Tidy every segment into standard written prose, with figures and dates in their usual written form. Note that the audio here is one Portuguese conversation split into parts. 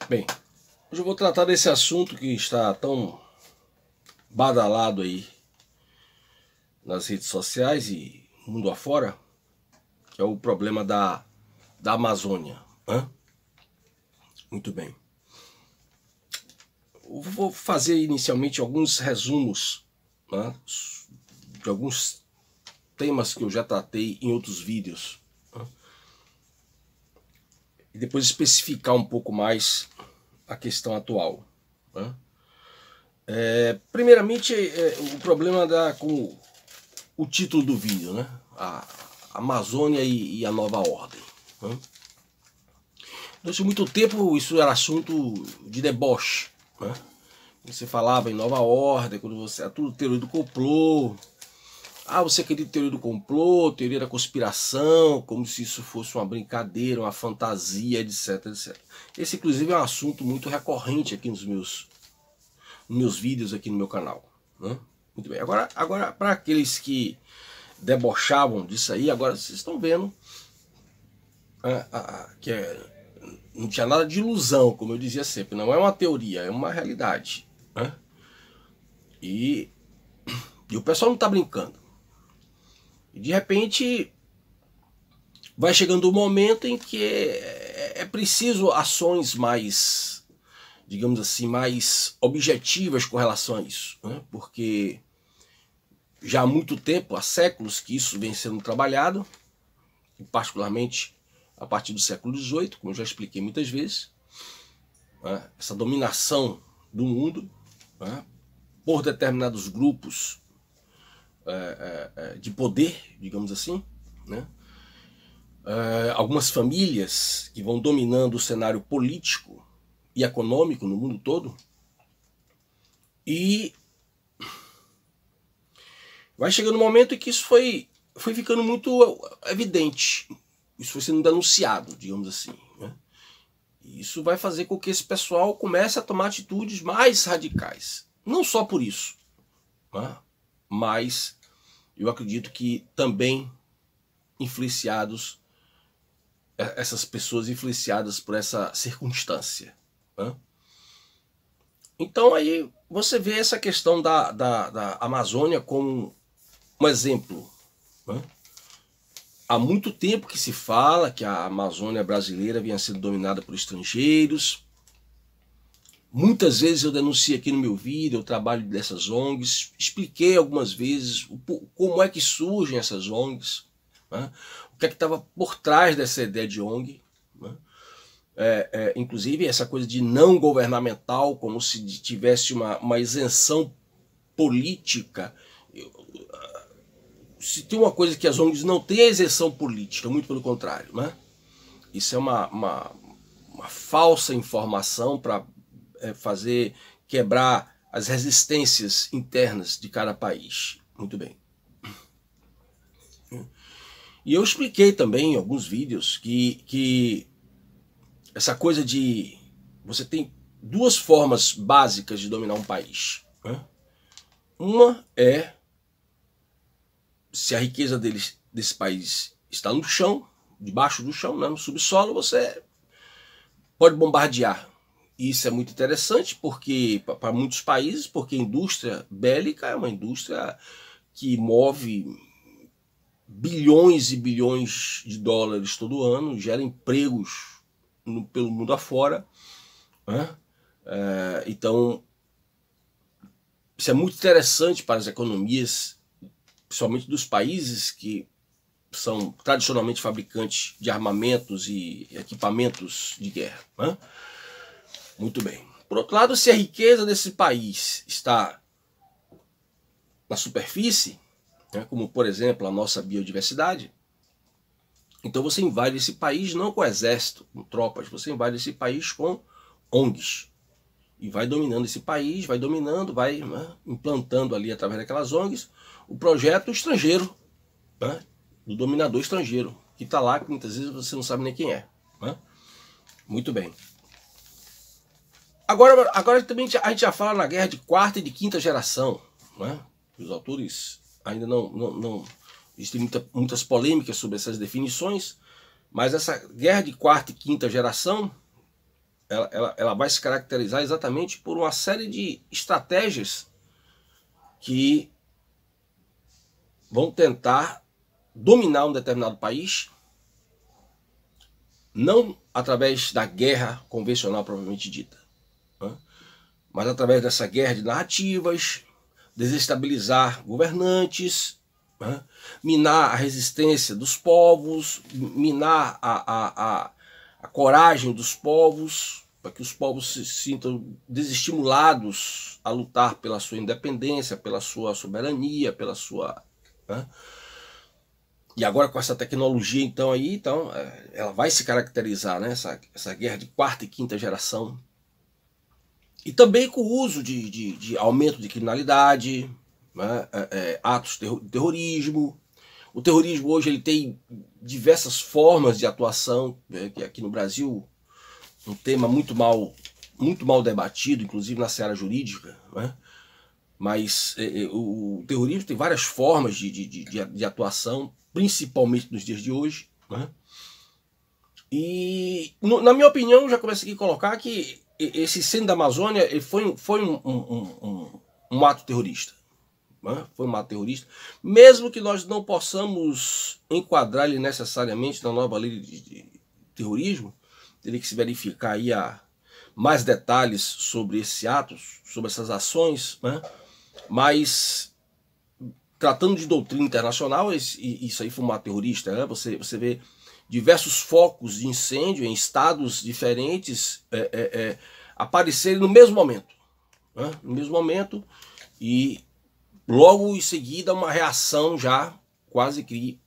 Bem, hoje eu vou tratar desse assunto que está tão badalado aí nas redes sociais e mundo afora, que é o problema da Amazônia. Muito bem. Eu vou fazer inicialmente alguns resumos, de alguns temas que eu já tratei em outros vídeos. E depois especificar um pouco mais a questão atual. Primeiramente, o problema com o título do vídeo, a Amazônia e a nova ordem. Durante muito tempo isso era assunto de deboche. Você falava em nova ordem, quando você era tudo teoria do complô. Você acredita em teoria do complô, teoria da conspiração, como se isso fosse uma brincadeira, uma fantasia, etc, etc. Esse, inclusive, é um assunto muito recorrente aqui nos meus vídeos aqui no meu canal. Muito bem. Agora para aqueles que debochavam disso aí, agora vocês estão vendo que não tinha nada de ilusão, como eu dizia sempre. Não é uma teoria, é uma realidade. E o pessoal não está brincando. E de repente vai chegando um momento em que é preciso ações mais, digamos assim, mais objetivas com relação a isso. Porque já há muito tempo, há séculos que isso vem sendo trabalhado, e particularmente a partir do século XVIII, como eu já expliquei muitas vezes, essa dominação do mundo por determinados grupos de poder, digamos assim, algumas famílias que vão dominando o cenário político e econômico no mundo todo, e vai chegando um momento em que isso foi ficando muito evidente, isso foi sendo denunciado, digamos assim. E isso vai fazer com que esse pessoal comece a tomar atitudes mais radicais, não só por isso, mas eu acredito que também influenciados, essas pessoas influenciadas por essa circunstância. Então aí você vê essa questão da Amazônia como um exemplo. Há muito tempo que se fala que a Amazônia brasileira vinha sendo dominada por estrangeiros. Muitas vezes eu denuncio aqui no meu vídeo o trabalho dessas ONGs, expliquei algumas vezes como é que surgem essas ONGs, o que é que estava por trás dessa ideia de ONG. Inclusive essa coisa de não governamental, como se tivesse uma isenção política. Se tem uma coisa que as ONGs não têm, é isenção política, muito pelo contrário. Isso é uma falsa informação para quebrar as resistências internas de cada país. Muito bem. E eu expliquei também em alguns vídeos que essa coisa de você tem duas formas básicas de dominar um país. Uma é se a riqueza desse país está no chão, debaixo do chão, no subsolo, você pode bombardear. E isso é muito interessante porque para muitos países, porque a indústria bélica é uma indústria que move bilhões e bilhões de dólares todo ano, gera empregos pelo mundo afora. Então, isso é muito interessante para as economias, principalmente dos países que são tradicionalmente fabricantes de armamentos e equipamentos de guerra. Muito bem. Por outro lado, se a riqueza desse país está na superfície, né, como por exemplo a nossa biodiversidade, então você invade esse país não com exército, com tropas, você invade esse país com ONGs. E vai dominando esse país, vai dominando, vai, né, implantando ali através daquelas ONGs o projeto estrangeiro, né, do dominador estrangeiro, que está lá, que muitas vezes você não sabe nem quem é. Né? Muito bem. Agora também a gente já fala na guerra de quarta e de quinta geração. Né? Os autores ainda não existem muitas polêmicas sobre essas definições, mas essa guerra de quarta e quinta geração, ela vai se caracterizar exatamente por uma série de estratégias que vão tentar dominar um determinado país, não através da guerra convencional propriamente dita, né? Mas através dessa guerra de narrativas, desestabilizar governantes, né? Minar a resistência dos povos, minar a coragem dos povos, para que os povos se sintam desestimulados a lutar pela sua independência, pela sua soberania, pela sua... Né? E agora com essa tecnologia então ela vai se caracterizar, né? essa guerra de quarta e quinta geração. E também com o uso de aumento de criminalidade, né? Atos de terrorismo. O terrorismo hoje ele tem diversas formas de atuação, né? Que aqui no Brasil um tema muito mal debatido, inclusive na seara jurídica, né? Mas o terrorismo tem várias formas de atuação, principalmente nos dias de hoje. Né? E, na minha opinião, já começo aqui a colocar que esse incêndio da Amazônia ele foi um ato terrorista. Né? Foi um ato terrorista. Mesmo que nós não possamos enquadrar ele necessariamente na nova lei de terrorismo, teria que se verificar aí mais detalhes sobre esses atos, sobre essas ações, né? Mas tratando de doutrina internacional, isso aí foi um ato terrorista, né? Você vê diversos focos de incêndio em estados diferentes aparecerem no mesmo momento, né? No mesmo momento, e logo em seguida uma reação já quase que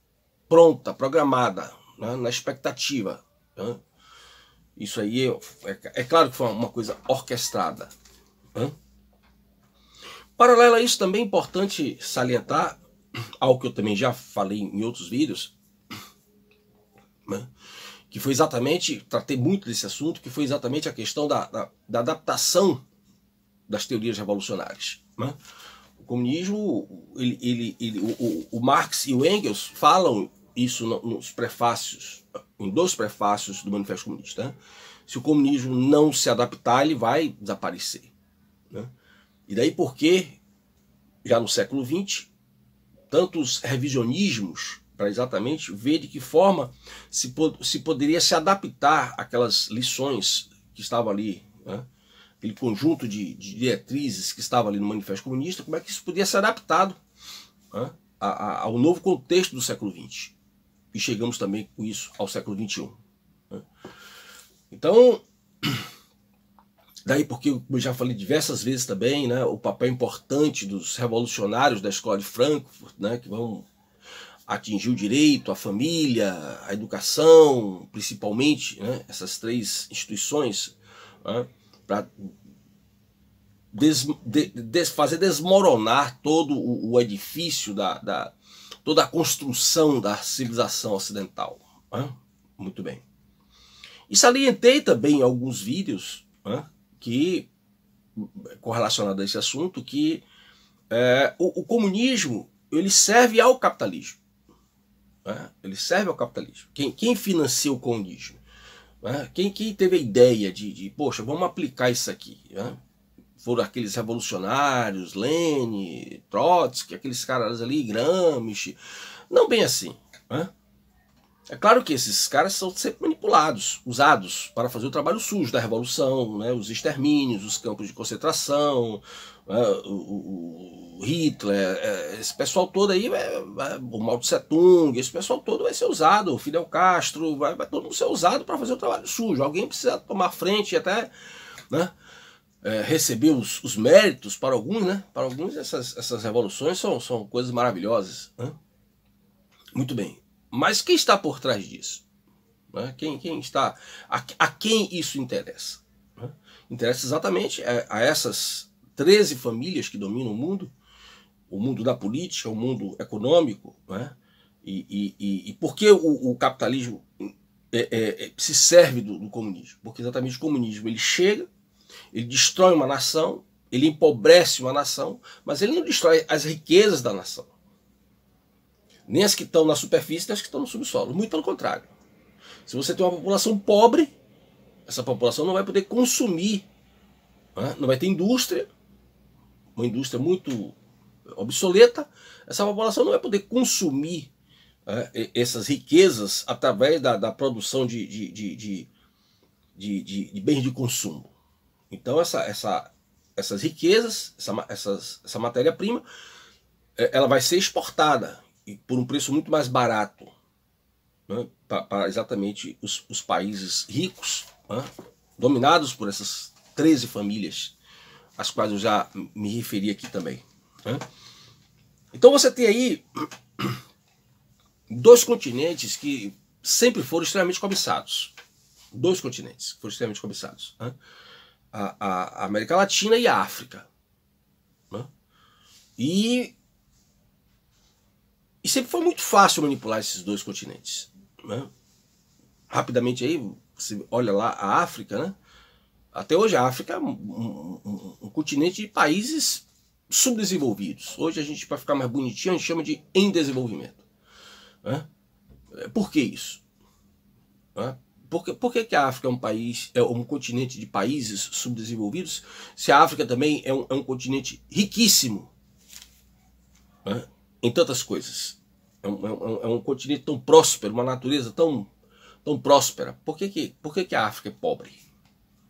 pronta, programada, né? Na expectativa, né? Isso aí é claro que foi uma coisa orquestrada. Né? Paralelo a isso, também é importante salientar algo que eu também já falei em outros vídeos, né? Que foi exatamente, tratei muito desse assunto, que foi exatamente a questão da adaptação das teorias revolucionárias. Né? O comunismo, o Marx e o Engels falam isso nos prefácios, em 2 prefácios do Manifesto Comunista. Né? Se o comunismo não se adaptar, ele vai desaparecer. Né? E daí porque, já no século XX, tantos revisionismos para exatamente ver de que forma se poderia se adaptar àquelas lições que estavam ali, né? Aquele conjunto de diretrizes que estava ali no Manifesto Comunista, como é que isso podia ser adaptado, né, ao novo contexto do século XX. E chegamos também com isso ao século XXI. Né? Então, daí porque eu já falei diversas vezes também, né, o papel importante dos revolucionários da escola de Frankfurt, né, que vão atingir o direito, a família, a educação, principalmente, né, essas 3 instituições, né, para fazer desmoronar todo o edifício, toda a construção da civilização ocidental. Né? Muito bem. E salientei também em alguns vídeos, né, que, correlacionado a esse assunto, que o comunismo ele serve ao capitalismo. Né? Ele serve ao capitalismo. Quem financia o comunismo? Né? Quem teve a ideia poxa, vamos aplicar isso aqui? Né? Foram aqueles revolucionários, Lenin, Trotsky, aqueles caras ali, Gramsci. Não bem assim. Né? É claro que esses caras são sempre manipulados, usados para fazer o trabalho sujo da revolução, né? Os extermínios, os campos de concentração, né? O Hitler, esse pessoal todo aí, o Mao Tse Tung, esse pessoal todo vai ser usado, o Fidel Castro, vai todo mundo ser usado para fazer o trabalho sujo. Alguém precisa tomar frente e até né? Receber os méritos para alguns, né? Para alguns essas revoluções são coisas maravilhosas, né? Muito bem. Mas quem está por trás disso? Né? Quem está... A quem isso interessa? Né? Interessa exatamente a essas 13 famílias que dominam o mundo da política, o mundo econômico, né? E por que o capitalismo se serve do comunismo? Porque exatamente o comunismo ele chega, ele destrói uma nação, ele empobrece uma nação, mas ele não destrói as riquezas da nação. Nem as que estão na superfície, nem as que estão no subsolo. Muito pelo contrário. Se você tem uma população pobre, essa população não vai poder consumir, né? Não vai ter indústria, uma indústria muito obsoleta, essa população não vai poder consumir essas riquezas através da produção de bens de consumo. Então essas riquezas, essa matéria-prima, ela vai ser exportada e por um preço muito mais barato, né, para exatamente os países ricos, né, dominados por essas 13 famílias, às quais eu já me referi aqui também. Né. Então você tem aí 2 continentes que sempre foram extremamente cobiçados. 2 continentes que foram extremamente cobiçados. Né? A América Latina e a África. Né? E sempre foi muito fácil manipular esses 2 continentes. Né? Rapidamente aí, você olha lá a África, né? Até hoje a África é um continente de países subdesenvolvidos. Hoje a gente, para ficar mais bonitinho, a gente chama de em desenvolvimento. Né? Por que isso? Né? Por que a África é um continente de países subdesenvolvidos, se a África também é um continente riquíssimo, né, em tantas coisas? É um continente tão próspero, uma natureza tão próspera. Por que a África é pobre?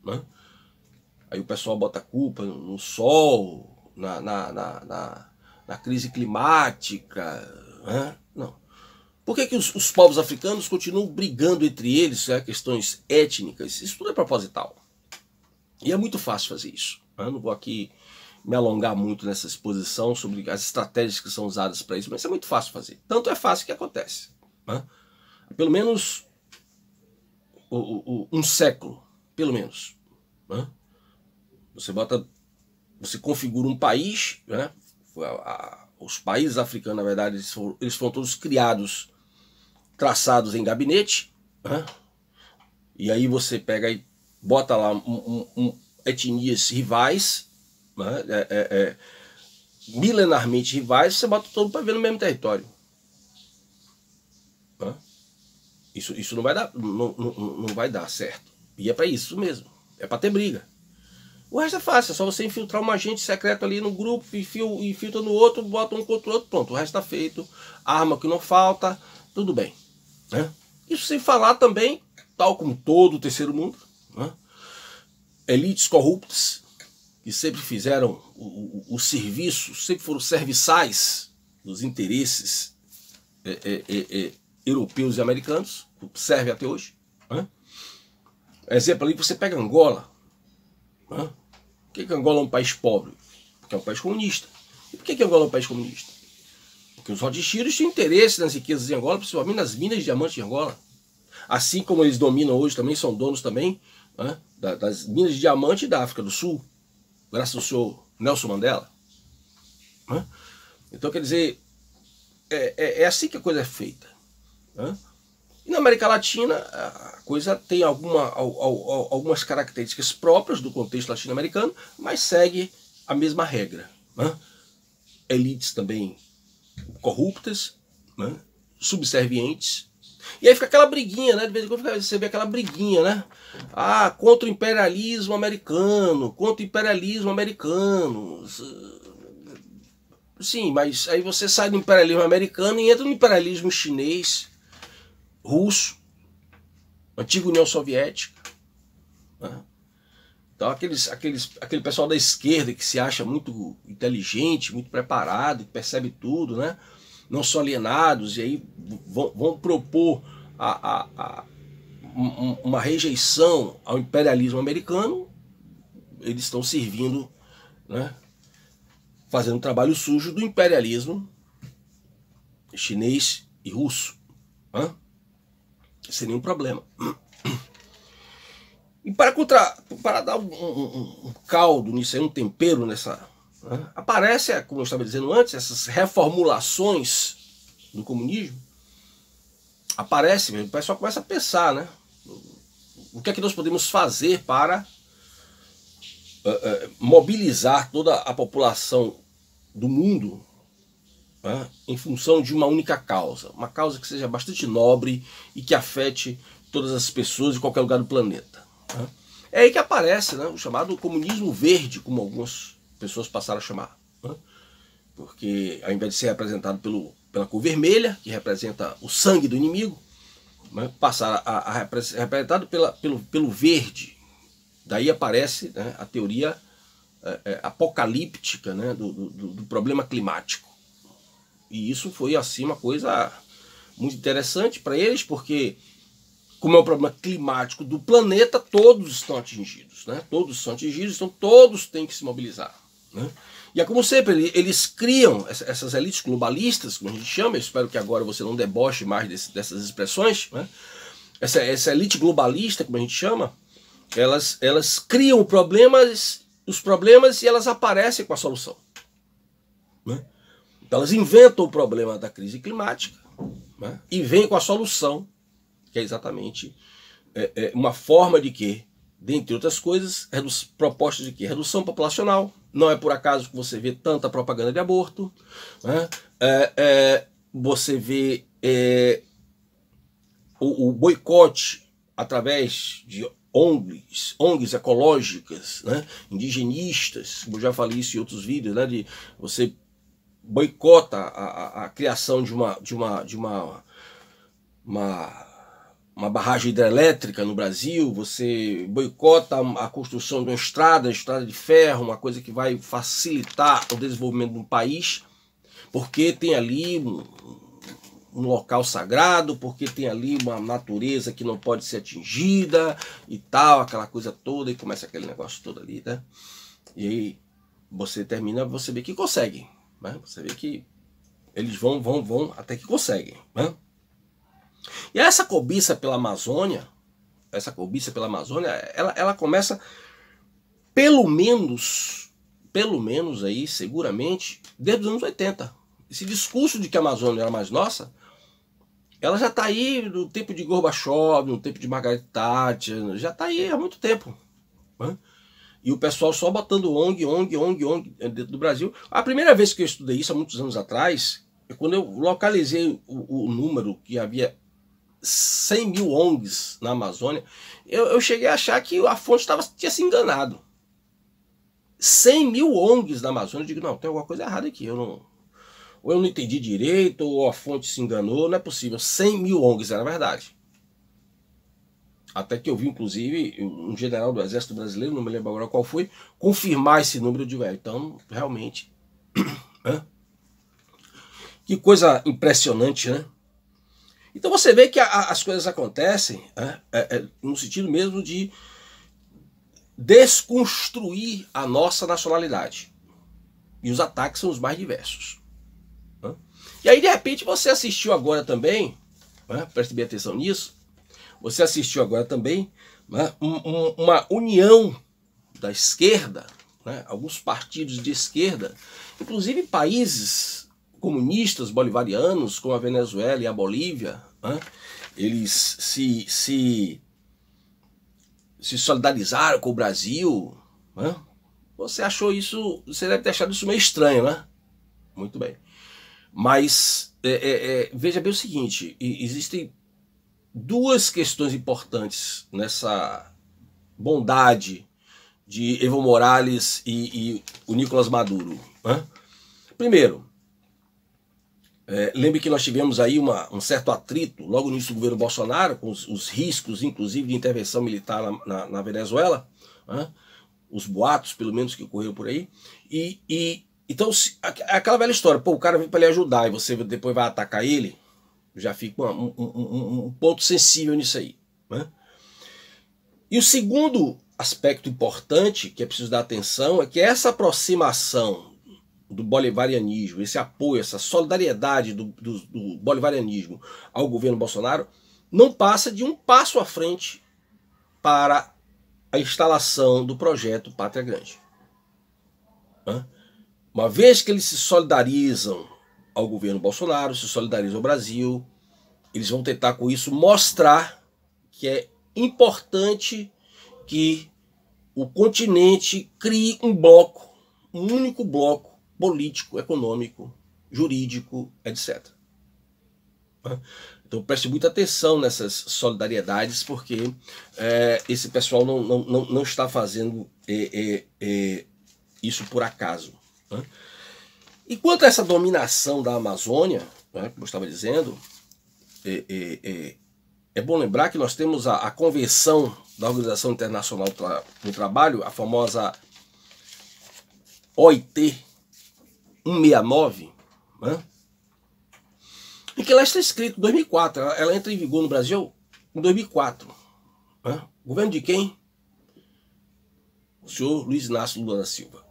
Né? Aí o pessoal bota a culpa no sol, na crise climática. Né? Não. Por que os povos africanos continuam brigando entre eles, questões étnicas? Isso tudo é proposital. E é muito fácil fazer isso. Eu não vou aqui me alongar muito nessa exposição sobre as estratégias que são usadas para isso, mas é muito fácil fazer. Tanto é fácil que acontece. Né? Pelo menos um século, pelo menos. Né? Você configura um país, né? Os países africanos, na verdade, eles foram todos criados, traçados em gabinete, né? E aí você pega e bota lá etnias rivais, né? Milenarmente rivais, você bota todo para ver no mesmo território. Né? Isso não vai dar, não vai dar certo. E é para isso mesmo, é para ter briga. O resto é fácil, é só você infiltrar um agente secreto ali no grupo, infiltra no outro, bota um contra o outro, pronto, o resto está feito. Arma que não falta, tudo bem. Né? Isso sem falar também, tal como todo o terceiro mundo, né? Elites corruptas, que sempre fizeram o serviço, sempre foram serviçais dos interesses europeus e americanos, serve até hoje. Né? Exemplo ali, você pega Angola. Né? Por que Angola é um país pobre? Porque é um país comunista. E por que Angola é um país comunista? Porque os nordestinos têm interesse nas riquezas de Angola, principalmente nas minas de diamante de Angola. Assim como eles dominam hoje também, são donos também, né, das minas de diamante da África do Sul, graças ao senhor Nelson Mandela. Né? Então, quer dizer, é assim que a coisa é feita. Né? E na América Latina, a coisa tem algumas características próprias do contexto latino-americano, mas segue a mesma regra. Né? Elites também corruptas, né? Subservientes. E aí fica aquela briguinha, né? De vez em quando você vê aquela briguinha, né? Ah, contra o imperialismo americano, contra o imperialismo americano. Sim, mas aí você sai do imperialismo americano e entra no imperialismo chinês, russo, antiga União Soviética. Né? Então aquele pessoal da esquerda que se acha muito inteligente, muito preparado, que percebe tudo, né? Não são alienados, e aí vão propor uma rejeição ao imperialismo americano, eles estão servindo, né, fazendo um trabalho sujo do imperialismo chinês e russo. Né? Sem nenhum problema. E para dar um caldo nisso aí, um tempero nessa... Né, aparece, como eu estava dizendo antes, essas reformulações do comunismo. Aparece, o pessoal começa a pensar, né? O que é que nós podemos fazer para mobilizar toda a população do mundo, né, em função de uma única causa. Uma causa que seja bastante nobre e que afete todas as pessoas de qualquer lugar do planeta. Né? É aí que aparece, né, o chamado comunismo verde, como algumas pessoas passaram a chamar. Né? Porque ao invés de ser representado pela cor vermelha, que representa o sangue do inimigo, né, passaram a ser representado pelo verde. Daí aparece, né, a teoria apocalíptica, né, do problema climático. E isso foi assim uma coisa muito interessante para eles, porque como é um problema climático do planeta, todos estão atingidos, né? Todos são atingidos, então todos têm que se mobilizar. Né? E é como sempre, eles criam essas elites globalistas, como a gente chama, eu espero que agora você não deboche mais dessas expressões, né? Essa elite globalista, como a gente chama, elas criam os problemas e elas aparecem com a solução. Né? Então elas inventam o problema da crise climática, né, e vêm com a solução, que é exatamente uma forma de que, dentre outras coisas, propostas de que? Redução populacional. Não é por acaso que você vê tanta propaganda de aborto, né? Você vê o boicote através de ONGs ecológicas, né, indigenistas, como eu já falei isso em outros vídeos, né, de você boicota a criação de uma barragem hidrelétrica no Brasil, você boicota a construção de uma estrada de ferro, uma coisa que vai facilitar o desenvolvimento de um país, porque tem ali um local sagrado, porque tem ali uma natureza que não pode ser atingida e tal, aquela coisa toda, e começa aquele negócio todo ali, né? E aí você termina, você vê que consegue, né? Você vê que eles vão até que conseguem, né? E essa cobiça pela Amazônia, ela começa pelo menos aí, seguramente, desde os anos 80. Esse discurso de que a Amazônia era mais nossa, ela já está aí no tempo de Gorbachev, no tempo de Margaret Thatcher, já está aí há muito tempo. Né? E o pessoal só botando ONG dentro do Brasil. A primeira vez que eu estudei isso, há muitos anos atrás, quando eu localizei o número que havia 100 mil ONGs na Amazônia, eu cheguei a achar que a fonte tinha se enganado. 100 mil ONGs na Amazônia, eu digo, não, tem alguma coisa errada aqui, ou eu não entendi direito, ou a fonte se enganou, não é possível. 100 mil ONGs era verdade. Até que eu vi, inclusive, um general do Exército Brasileiro, não me lembro agora qual foi, confirmar esse número de velho. Então, realmente, que coisa impressionante, né? Então você vê que as coisas acontecem no sentido mesmo de desconstruir a nossa nacionalidade. E os ataques são os mais diversos. Né? E aí, de repente, você assistiu agora também, né, preste bem atenção nisso, você assistiu agora também, né, uma união da esquerda, né, alguns partidos de esquerda, inclusive países comunistas bolivarianos, como a Venezuela e a Bolívia, né, eles se solidarizaram com o Brasil. Né? Você achou isso, você deve ter achado isso meio estranho, né? Muito bem. Mas veja bem o seguinte, existem duas questões importantes nessa bondade de Evo Morales e o Nicolás Maduro. Né? Primeiro, lembre que nós tivemos aí um certo atrito logo no início do governo Bolsonaro, com os riscos, inclusive, de intervenção militar na Venezuela, né? Os boatos, pelo menos, que correram por aí. Então, aquela velha história, pô, o cara vem para lhe ajudar e você depois vai atacar ele, já fica um ponto sensível nisso aí. Né? E o segundo aspecto importante que é preciso dar atenção é que essa aproximação do bolivarianismo, esse apoio, essa solidariedade do bolivarianismo ao governo Bolsonaro não passa de um passo à frente para a instalação do projeto Pátria Grande. Uma vez que eles se solidarizam ao governo Bolsonaro, se solidarizam ao Brasil, eles vão tentar com isso mostrar que é importante que o continente crie um bloco, um único bloco político, econômico, jurídico, etc. Então preste muita atenção nessas solidariedades, porque esse pessoal não está fazendo isso por acaso. E quanto a essa dominação da Amazônia, como eu estava dizendo, é bom lembrar que nós temos a Convenção da Organização Internacional do Trabalho, a famosa OIT 169, em que lá está escrito 2004, ela entra em vigor no Brasil em 2004. Governo de quem? O senhor Luiz Inácio Lula da Silva.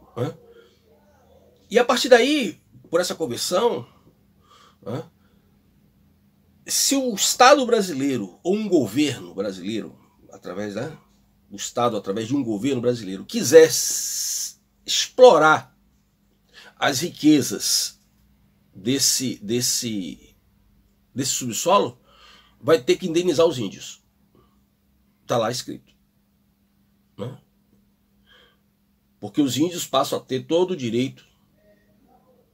E a partir daí, por essa convenção, se o Estado brasileiro ou um governo brasileiro, através do Estado, através de um governo brasileiro, quiser explorar as riquezas desse subsolo, vai ter que indenizar os índios. Está lá escrito. Porque os índios passam a ter todo o direito,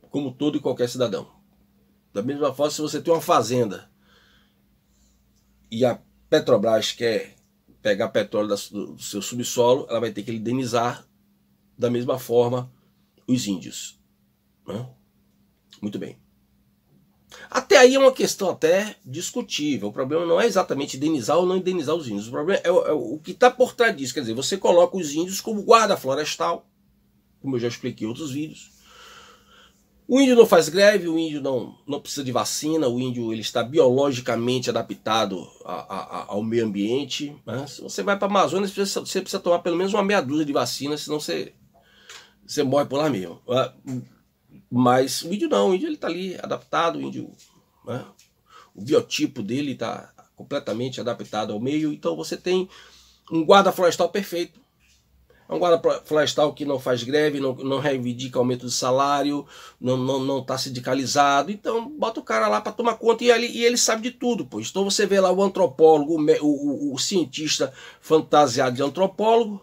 como todo e qualquer cidadão. Da mesma forma, se você tem uma fazenda e a Petrobras quer pegar petróleo do seu subsolo, ela vai ter que indenizar da mesma forma os índios. Muito bem. Até aí é uma questão até discutível. O problema não é exatamente indenizar ou não indenizar os índios. O problema é o que está por trás disso. Quer dizer, você coloca os índios como guarda florestal, como eu já expliquei em outros vídeos. O índio não faz greve, o índio não precisa de vacina, o índio ele está biologicamente adaptado ao meio ambiente. Se você vai para a Amazônia, você precisa tomar pelo menos uma meia dúzia de vacinas, senão você morre por lá mesmo. Mas o índio não, o índio está ali adaptado, o índio, o biotipo dele está completamente adaptado ao meio, então você tem um guarda florestal perfeito. É um guarda florestal que não faz greve, não reivindica aumento de salário, não está sindicalizado. Então bota o cara lá para tomar conta e ele sabe de tudo. Pois. Então você vê lá o antropólogo, o cientista fantasiado de antropólogo,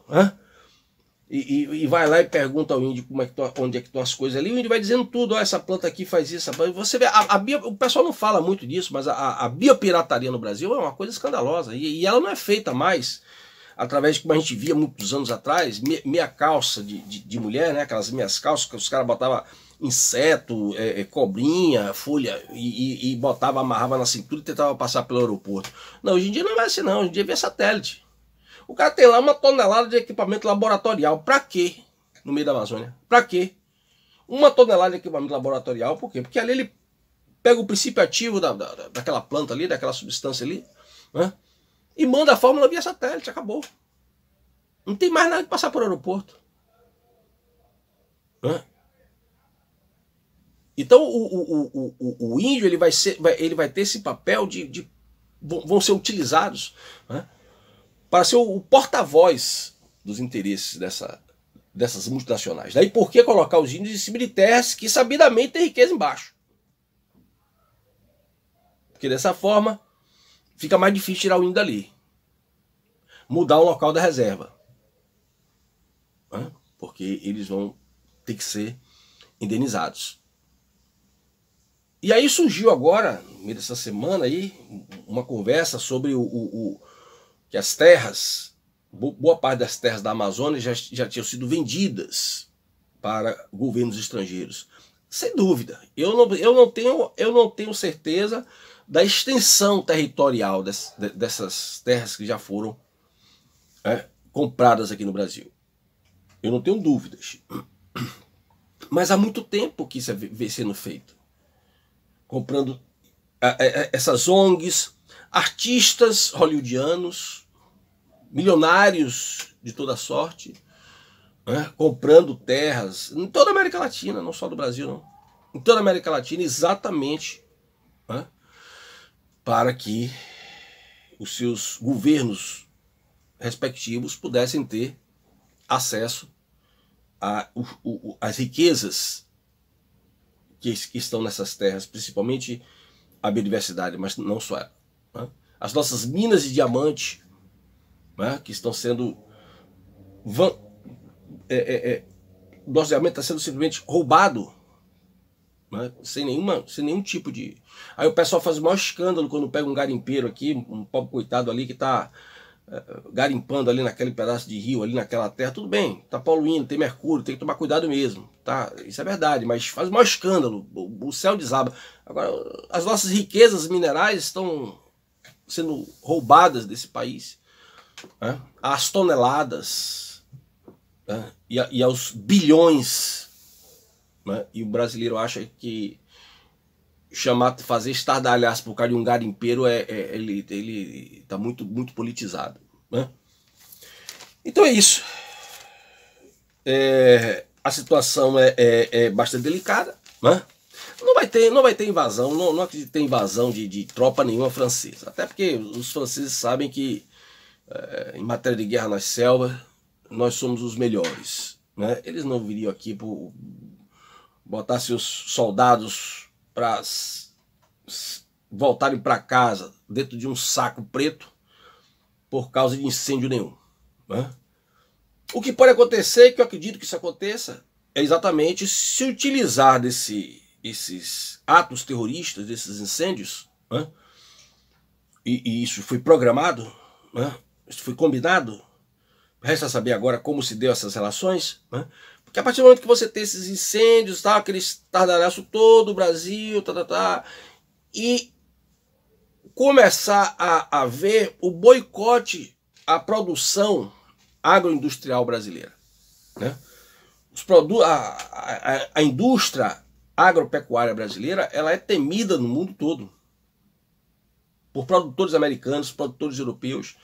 e vai lá e pergunta ao índio onde é que estão as coisas ali. O índio vai dizendo tudo, essa planta aqui faz isso. Você vê, o pessoal não fala muito disso, mas a biopirataria no Brasil é uma coisa escandalosa. E ela não é feita mais através de como a gente via muitos anos atrás, meia calça de mulher, né? Aquelas meias calças que os caras botavam inseto, cobrinha, folha, e botava, amarrava na cintura e tentava passar pelo aeroporto. Não, hoje em dia não é assim não, hoje em dia via satélite. O cara tem lá 1 tonelada de equipamento laboratorial. Pra quê? No meio da Amazônia. Pra quê? 1 tonelada de equipamento laboratorial, por quê? Porque ali ele pega o princípio ativo daquela planta ali, daquela substância ali, e manda a fórmula via satélite, acabou. Não tem mais nada que passar por aeroporto. Então o índio ele vai ter esse papel vão ser utilizados para ser o porta-voz dos interesses dessas multinacionais. Daí por que colocar os índios em cima de terras que sabidamente tem riqueza embaixo? Porque dessa forma fica mais difícil tirar o índio dali. Mudar o local da reserva. Porque eles vão ter que ser indenizados. E aí surgiu agora, no meio dessa semana aí, uma conversa sobre que as terras, boa parte das terras da Amazônia já tinham sido vendidas para governos estrangeiros. Sem dúvida. Eu não tenho certeza da extensão territorial dessas terras que já foram compradas aqui no Brasil. Eu não tenho dúvidas. Mas há muito tempo que isso vem sendo feito. Comprando essas ONGs, artistas hollywoodianos, milionários de toda sorte, né, comprando terras em toda a América Latina, não só do Brasil, não. Em toda a América Latina, exatamente, né, para que os seus governos respectivos pudessem ter acesso às riquezas que estão nessas terras, principalmente a biodiversidade, mas não só ela, né? As nossas minas de diamante, né, que estão sendo... nosso diamante está sendo simplesmente roubado, né, sem nenhum tipo de... Aí o pessoal faz o maior escândalo quando pega um garimpeiro aqui, um pobre coitado ali que está garimpando ali naquele pedaço de rio, ali naquela terra. Tudo bem, está poluindo, tem mercúrio, tem que tomar cuidado mesmo, tá? Isso é verdade, mas faz o maior escândalo, o céu desaba. Agora, as nossas riquezas minerais estão sendo roubadas desse país, né, às toneladas, né, e aos bilhões, né, e o brasileiro acha que fazer estardalhaço por causa de um garimpeiro ele está muito politizado, né? Então é isso. A situação é bastante delicada, né? Não vai ter invasão, não acredito que tenha invasão de tropa nenhuma francesa, até porque os franceses sabem que em matéria de guerra nas selvas nós somos os melhores, né? Eles não viriam aqui por botar seus soldados para voltarem para casa dentro de um saco preto por causa de incêndio nenhum, né? O que pode acontecer, que eu acredito que isso aconteça, é exatamente se utilizar esses atos terroristas, desses incêndios, né? E isso foi programado, né? Isso foi combinado. Resta saber agora como se deu essas relações, né? Porque a partir do momento que você tem esses incêndios, tá, aquele estardalhaço todo o Brasil, e começar a ver o boicote à produção agroindustrial brasileira, né? A indústria agropecuária brasileira, ela é temida no mundo todo por produtores americanos, produtores europeus.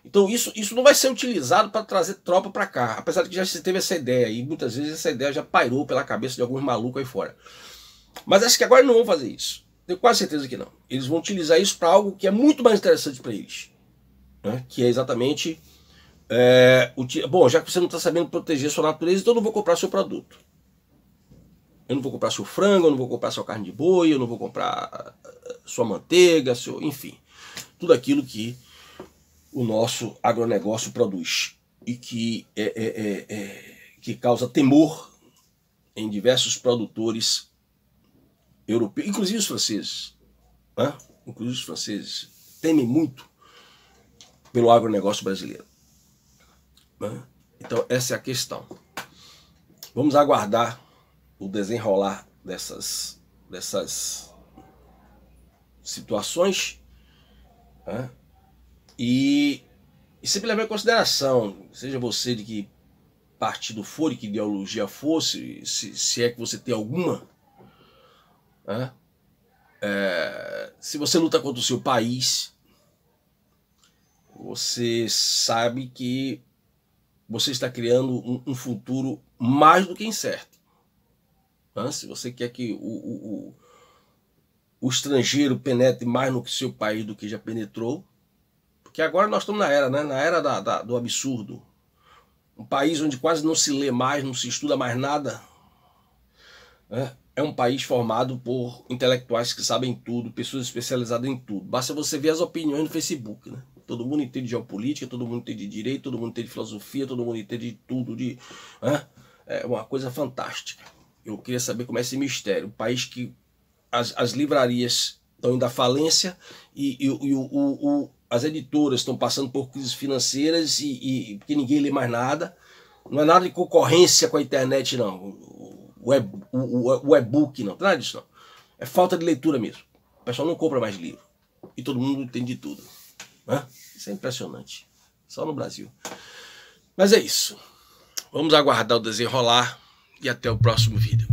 Então isso não vai ser utilizado para trazer tropa para cá, apesar de que já se teve essa ideia, e muitas vezes essa ideia já pairou pela cabeça de alguns malucos aí fora. Mas acho que agora não vão fazer isso. Tenho quase certeza que não. Eles vão utilizar isso para algo que é muito mais interessante para eles, né? Que é exatamente... bom, já que você não está sabendo proteger sua natureza, então eu não vou comprar seu produto. Eu não vou comprar seu frango, eu não vou comprar sua carne de boi, eu não vou comprar sua manteiga, enfim. Tudo aquilo que o nosso agronegócio produz e que causa temor em diversos produtores europeus, inclusive os franceses, né? Inclusive os franceses temem muito pelo agronegócio brasileiro, né? Então essa é a questão. Vamos aguardar o desenrolar dessas situações, né? E sempre levar em consideração, seja você de que partido for e que ideologia fosse, se é que você tem alguma, né? Se você luta contra o seu país, você sabe que você está criando um futuro mais do que incerto, né? Se você quer que o estrangeiro penetre mais no seu país do que já penetrou, porque agora nós estamos na era, né? Na era do absurdo. Um país onde quase não se lê mais, não se estuda mais nada, né? É um país formado por intelectuais que sabem tudo, pessoas especializadas em tudo. Basta você ver as opiniões no Facebook, né? Todo mundo entende de geopolítica, todo mundo entende de direito, todo mundo entende de filosofia, todo mundo entende de tudo. Né? É uma coisa fantástica. Eu queria saber como é esse mistério. Um país que as livrarias estão indo à falência e as editoras estão passando por crises financeiras e porque ninguém lê mais nada. Não é nada de concorrência com a internet, não. O e-book, não. Não é nada disso, não. É falta de leitura mesmo. O pessoal não compra mais livro. E todo mundo entende de tudo. Né? Isso é impressionante. Só no Brasil. Mas é isso. Vamos aguardar o desenrolar e até o próximo vídeo.